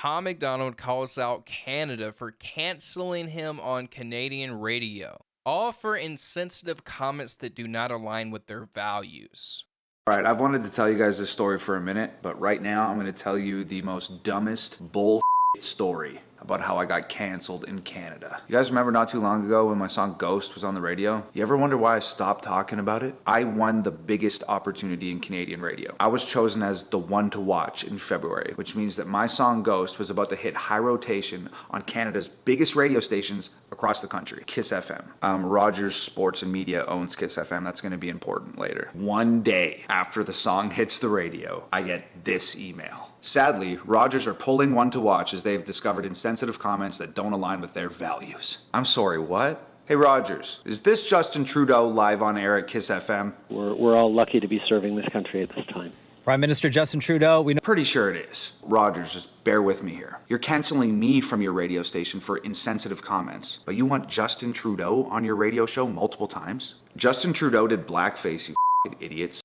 Tom Macdonald calls out Canada for canceling him on Canadian radio, all for insensitive comments that do not align with their values. All right, I've wanted to tell you guys this story for a minute, but right now I'm going to tell you the most dumbest bull story about how I got canceled in Canada. You guys remember not too long ago when my song Ghost was on the radio? You ever wonder why I stopped talking about it? I won the biggest opportunity in Canadian radio. I was chosen as the one to watch in February, which means that my song Ghost was about to hit high rotation on Canada's biggest radio stations across the country, Kiss FM. Rogers Sports and Media owns Kiss FM. That's going to be important later. One day after the song hits the radio, I get this email. Sadly, Rogers are pulling one to watch as they've discovered insensitive comments that don't align with their values. I'm sorry, what? Hey Rogers, is this Justin Trudeau live on air at Kiss FM? We're all lucky to be serving this country at this time. Prime Minister Justin Trudeau, we know. Pretty sure it is. Rogers, just bear with me here. You're canceling me from your radio station for insensitive comments, but you want Justin Trudeau on your radio show multiple times? Justin Trudeau did blackface, you idiots.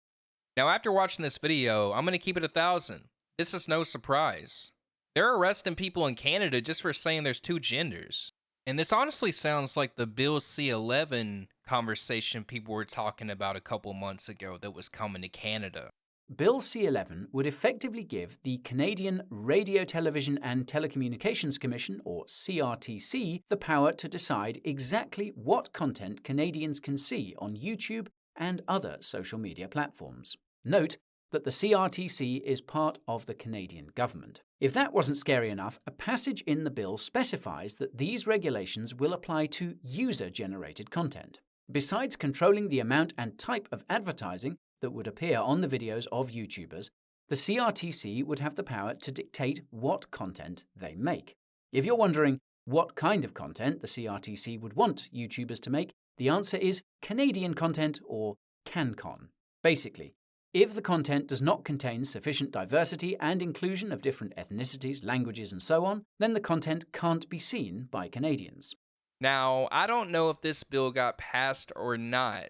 Now, after watching this video, I'm going to keep it 1,000. This is no surprise. They're arresting people in Canada just for saying there's two genders. And this honestly sounds like the Bill C-11 conversation people were talking about a couple months ago that was coming to Canada. Bill C-11 would effectively give the Canadian Radio, Television and Telecommunications Commission, or CRTC, the power to decide exactly what content Canadians can see on YouTube and other social media platforms. Note that the CRTC is part of the Canadian government. If that wasn't scary enough, a passage in the bill specifies that these regulations will apply to user-generated content. Besides controlling the amount and type of advertising that would appear on the videos of YouTubers, the CRTC would have the power to dictate what content they make. If you're wondering what kind of content the CRTC would want YouTubers to make, the answer is Canadian content, or CanCon. Basically, if the content does not contain sufficient diversity and inclusion of different ethnicities, languages, and so on, then the content can't be seen by Canadians. Now, I don't know if this bill got passed or not,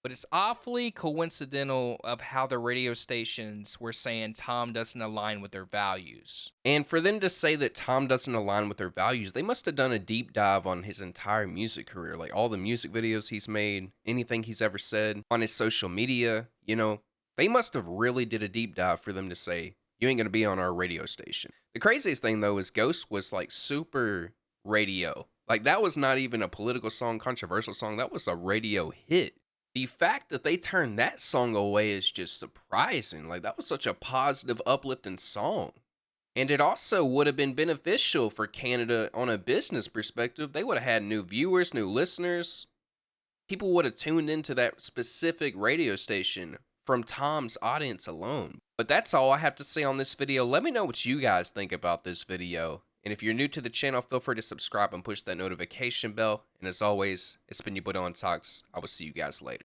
but it's awfully coincidental of how the radio stations were saying Tom doesn't align with their values. And for them to say that Tom doesn't align with their values, they must have done a deep dive on his entire music career, like all the music videos he's made, anything he's ever said on his social media. You know, they must have really did a deep dive for them to say, you ain't gonna be on our radio station. The craziest thing though is Ghost was like super radio. Like that was not even a political song, controversial song, that was a radio hit. The fact that they turned that song away is just surprising. Like that was such a positive, uplifting song. And it also would have been beneficial for Canada on a business perspective. They would have had new viewers, new listeners. People would have tuned into that specific radio station from Tom's audience alone. But that's all I have to say on this video. Let me know what you guys think about this video. And if you're new to the channel, feel free to subscribe and push that notification bell. And as always, it's been your boy Dylan Talks. I will see you guys later.